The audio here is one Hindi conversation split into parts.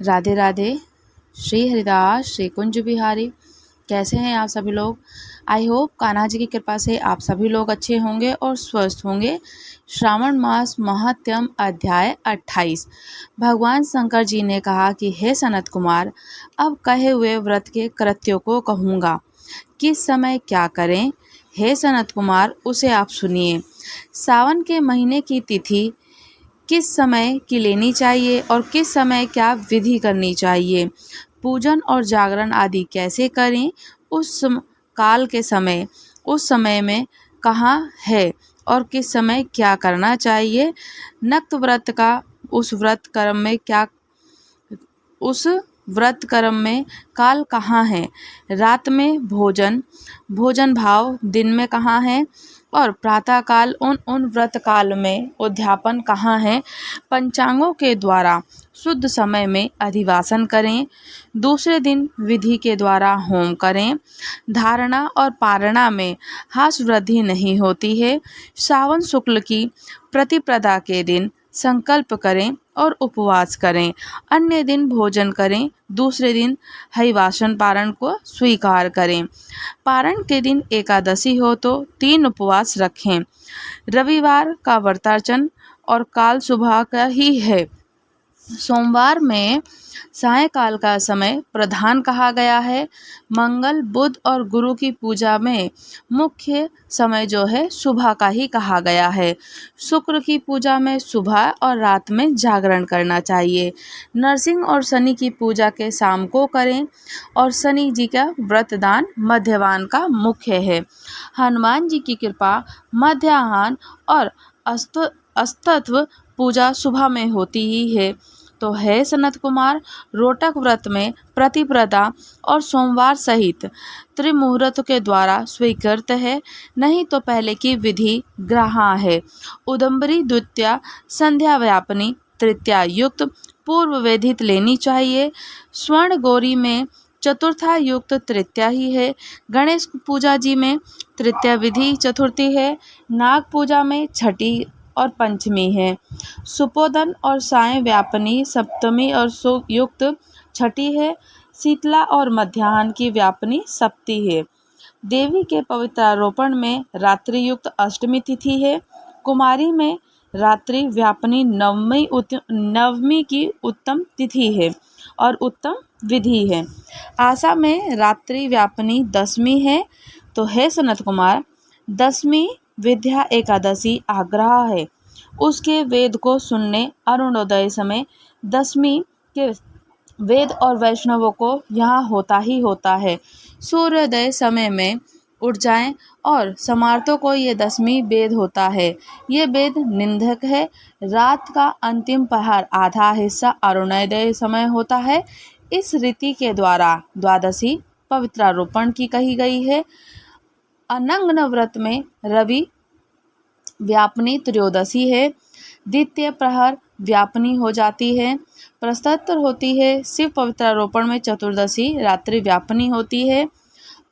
राधे राधे। श्री हरिदास श्री कुंज बिहारी। कैसे हैं आप सभी लोग? आई होप कान्हा जी की कृपा से आप सभी लोग अच्छे होंगे और स्वस्थ होंगे। श्रावण मास महात्म्य अध्याय 28। भगवान शंकर जी ने कहा कि हे सनत कुमार, अब कहे हुए व्रत के कृत्यों को कहूँगा। किस समय क्या करें? हे सनत कुमार, उसे आप सुनिए। सावन के महीने की तिथि किस समय की लेनी चाहिए और किस समय क्या विधि करनी चाहिए, पूजन और जागरण आदि कैसे करें, काल के समय उस समय में कहाँ है और किस समय क्या करना चाहिए, नक्त व्रत का उस व्रत कर्म में काल कहाँ है, रात में भोजन भाव दिन में कहाँ है और प्रातः काल उन व्रत काल में उद्यापन कहाँ है। पंचांगों के द्वारा शुद्ध समय में अधिवासन करें। दूसरे दिन विधि के द्वारा होम करें। धारणा और पारणा में हास वृद्धि नहीं होती है। सावन शुक्ल की प्रतिपदा के दिन संकल्प करें और उपवास करें। अन्य दिन भोजन करें। दूसरे दिन हरिवासन पारण को स्वीकार करें। पारण के दिन एकादशी हो तो 3 उपवास रखें। रविवार का व्रतार्चन और काल सुबह का ही है। सोमवार में सायंकाल का समय प्रधान कहा गया है। मंगल, बुध और गुरु की पूजा में मुख्य समय जो है सुबह का ही कहा गया है। शुक्र की पूजा में सुबह और रात में जागरण करना चाहिए। नरसिंह और शनि की पूजा के शाम को करें और शनि जी का व्रतदान मध्यवान का मुख्य है। हनुमान जी की कृपा मध्याह्न और अस्तत्व पूजा सुबह में होती ही है। तो है सनत कुमार, रोटक व्रत में प्रतिपदा और सोमवार सहित त्रिमुहूर्त के द्वारा स्वीकृत है, नहीं तो पहले की विधि ग्रहा है। उदंबरी द्वितीया संध्या व्यापनी तृतीया युक्त पूर्व वेदित लेनी चाहिए। स्वर्ण गौरी में चतुर्था युक्त तृतीया ही है। गणेश पूजा जी में तृतीया विधि चतुर्थी है। नाग पूजा में छठी और पंचमी है। सुपोदन और साय व्यापनी सप्तमी और युक्त छठी है। शीतला और मध्याह्न की व्यापनी सप्ती है। देवी के पवित्रारोपण में रात्रि युक्त अष्टमी तिथि है। कुमारी में रात्रि व्यापनी नवमी की उत्तम तिथि है और उत्तम विधि है। आशा में रात्रि व्यापनी दशमी है। तो है सनत कुमार, दशमी विद्या एकादशी आग्रह है। उसके वेद को सुनने अरुणोदय समय दशमी के वेद और वैष्णवों को यहाँ होता ही होता है। सूर्योदय समय में उठ जाएं और समार्तों को ये दशमी वेद होता है। ये वेद निंदक है। रात का अंतिम पहर आधा हिस्सा अरुणोदय समय होता है। इस रीति के द्वारा द्वादशी पवित्रारोपण की कही गई है। अनंग व्रत में रवि व्यापनी त्रयोदशी है। द्वितीय प्रहर व्यापनी हो जाती है। प्रस्तोत्तर होती है। शिव पवित्रारोपण में चतुर्दशी रात्रि व्यापनी होती है।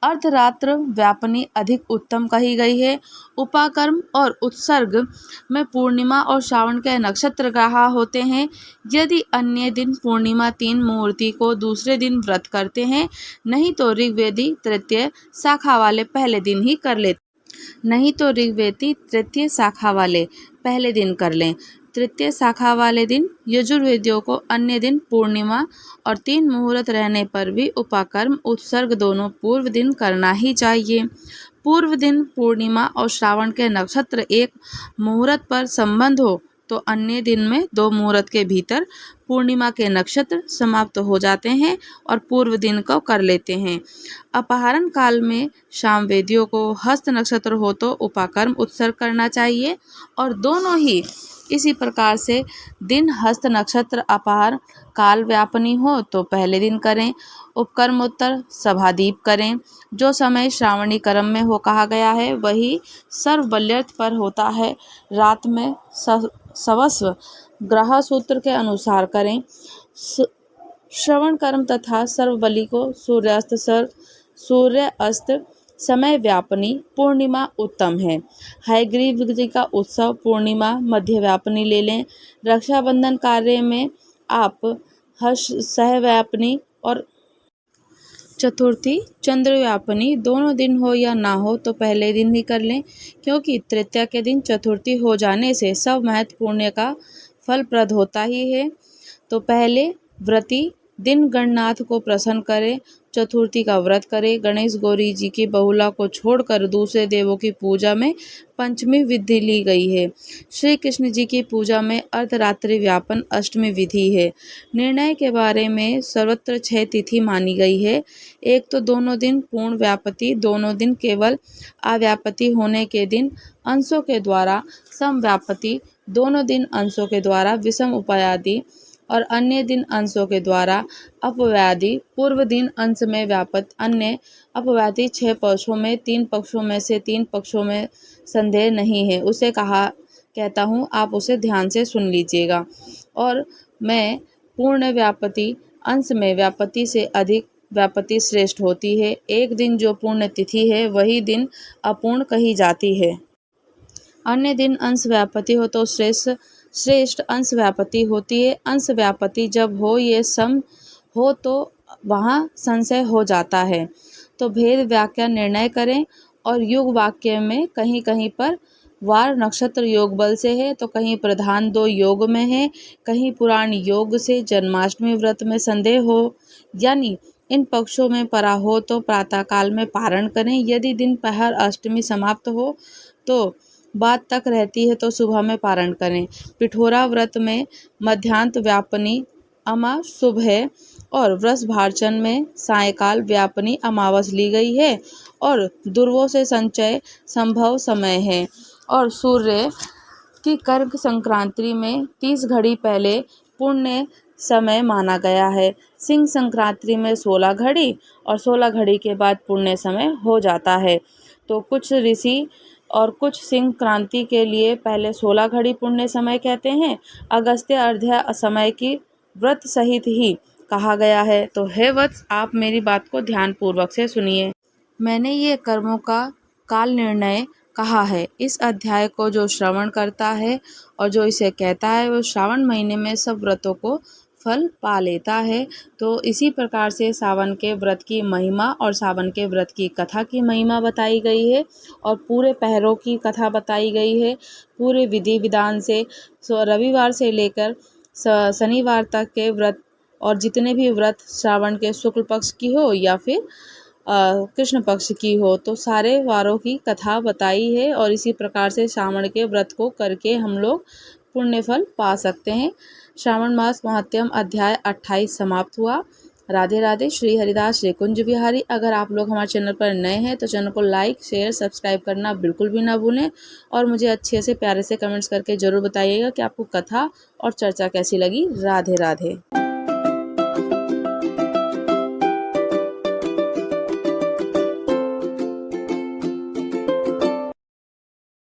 अर्धरात्र व्यापनी अधिक उत्तम कही गई है। उपाकर्म और उत्सर्ग में पूर्णिमा और श्रावण के नक्षत्र ग्रह होते हैं। यदि अन्य दिन पूर्णिमा 3 मुहूर्ति को दूसरे दिन व्रत करते हैं, नहीं तो ऋग्वेदी तृतीय शाखा वाले पहले दिन ही कर लेते तृतीय शाखा वाले पहले दिन कर लें। तृतीय शाखा वाले दिन यजुर्वेदियों को अन्य दिन पूर्णिमा और 3 मुहूर्त रहने पर भी उपाकर्म उत्सर्ग दोनों पूर्व दिन करना ही चाहिए। पूर्व दिन पूर्णिमा और श्रावण के नक्षत्र एक मुहूर्त पर संबंध हो तो अन्य दिन में 2 मुहूर्त के भीतर पूर्णिमा के नक्षत्र समाप्त हो जाते हैं और पूर्व दिन को कर लेते हैं। अपहरण काल में शाम वेदियों को हस्त नक्षत्र हो तो उपाकर्म उत्सर्ग करना चाहिए और दोनों ही इसी प्रकार से दिन हस्त नक्षत्र अपहार काल व्यापनी हो तो पहले दिन करें। उपकर्मोत्तर सभादीप करें। जो समय श्रावणी कर्म में हो कहा गया है वही सर्वबल्यर्थ पर होता है। रात में सवस्व ग्रह सूत्र के अनुसार करें। श्रवण कर्म तथा सर्वबलि को सूर्य अस्त समय व्यापनी पूर्णिमा उत्तम है। हयग्रीव जी का उत्सव पूर्णिमा मध्य व्यापनी ले लें। रक्षाबंधन कार्य में आप हर्ष सहव्यापिनी और चतुर्थी चंद्रव्यापिनी दोनों दिन हो या ना हो तो पहले दिन ही कर लें, क्योंकि तृतीया के दिन चतुर्थी हो जाने से सब महत्वपूर्ण का फलप्रद होता ही है। तो पहले व्रती दिन गणनाथ को प्रसन्न करें, चतुर्थी का व्रत करें। गणेश गौरी जी की बहुला को छोड़कर दूसरे देवों की पूजा में पंचमी विधि ली गई है। श्री कृष्ण जी की पूजा में अर्धरात्रि व्यापन अष्टमी विधि है। निर्णय के बारे में सर्वत्र 6 तिथि मानी गई है। एक तो दोनों दिन पूर्ण व्यापति, दोनों दिन केवल अव्यापति होने के दिन अंशों के द्वारा समव्यापति, दोनों दिन अंशों के द्वारा विषम उपायादि और अन्य दिन अंशों के द्वारा अपव्याधि। पूर्व दिन अंश में व्यापत, अन्य अपव्याधि 6 पक्षों में 3 पक्षों में से 3 पक्षों में संदेह नहीं है। उसे कहता हूँ, आप उसे ध्यान से सुन लीजिएगा। और मैं पूर्ण व्यापति, अंश में व्यापति से अधिक व्यापति श्रेष्ठ होती है। एक दिन जो पूर्ण तिथि है वही दिन अपूर्ण कही जाती है। अन्य दिन अंश व्यापति हो तो श्रेष्ठ अंश व्यापति होती है। अंश व्यापति जब हो ये सम हो तो वहाँ संशय हो जाता है। तो भेद व्याख्या निर्णय करें। और युग वाक्य में कहीं कहीं पर वार नक्षत्र योग बल से है तो कहीं प्रधान 2 योग में है, कहीं पुराण योग से। जन्माष्टमी व्रत में संदेह हो यानी इन पक्षों में परा हो तो प्रातःकाल में पारण करें। यदि दिन पहर अष्टमी समाप्त हो तो बाद तक रहती है तो सुबह में पारण करें। पिठोरा व्रत में मध्यांत व्यापनी अमा शुभ है और वृष भारचन में सायकाल व्यापनी अमावस ली गई है और दुर्वों से संचय संभव समय है। और सूर्य की कर्क संक्रांति में 30 घड़ी पहले पुण्य समय माना गया है। सिंह संक्रांति में 16 घड़ी और 16 घड़ी के बाद पुण्य समय हो जाता है। तो कुछ ऋषि और कुछ सिंह क्रांति के लिए पहले 16 घड़ी पुण्य समय कहते हैं। अगस्त्य अर्ध्या समय की व्रत सहित ही कहा गया है। तो हे वत्स, आप मेरी बात को ध्यान पूर्वक से सुनिए। मैंने ये कर्मों का काल निर्णय कहा है। इस अध्याय को जो श्रवण करता है और जो इसे कहता है वो श्रावण महीने में सब व्रतों को फल पा लेता है। तो इसी प्रकार से सावन के व्रत की महिमा और सावन के व्रत की कथा की महिमा बताई गई है और पूरे पहरों की कथा बताई गई है। पूरे विधि विधान से रविवार से लेकर शनिवार तक के व्रत और जितने भी व्रत श्रावण के शुक्ल पक्ष की हो या फिर कृष्ण पक्ष की हो तो सारे वारों की कथा बताई है। और इसी प्रकार से श्रावण के व्रत को करके हम लोग पुण्य फल पा सकते हैं। श्रावण मास महात्म्यम अध्याय 28 समाप्त हुआ। राधे राधे। श्री हरिदास श्री कुंज बिहारी। अगर आप लोग हमारे चैनल पर नए हैं तो चैनल को लाइक शेयर सब्सक्राइब करना बिल्कुल भी ना भूलें और मुझे अच्छे से प्यारे से कमेंट्स करके ज़रूर बताइएगा कि आपको कथा और चर्चा कैसी लगी। राधे राधे।